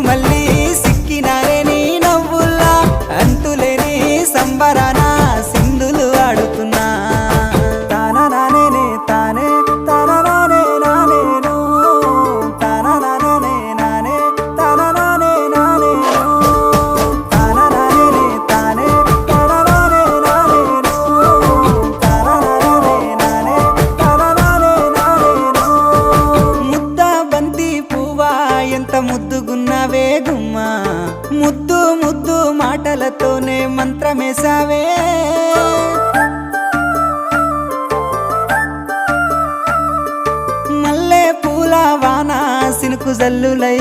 మళ్ళీ సిక్కినారే నీ నవ్వుల్లా అంతులేని సంబరాన సింధులు ఆడుతున్నా తాననానే తానే తాననానే నానేను తాననానే నానే తాననానే నానేను తాననానే తానే తాననానే నానేను తాననానే నానే తాననానే నానేను ముద్ద బంతి పువ్వా ఎంత ముద్దుగున్నావే గుమ్మా ముద్దు ముద్దు మాటలతోనే మంత్రమేసావే మల్లె పూల వాన సినుకు జల్లులై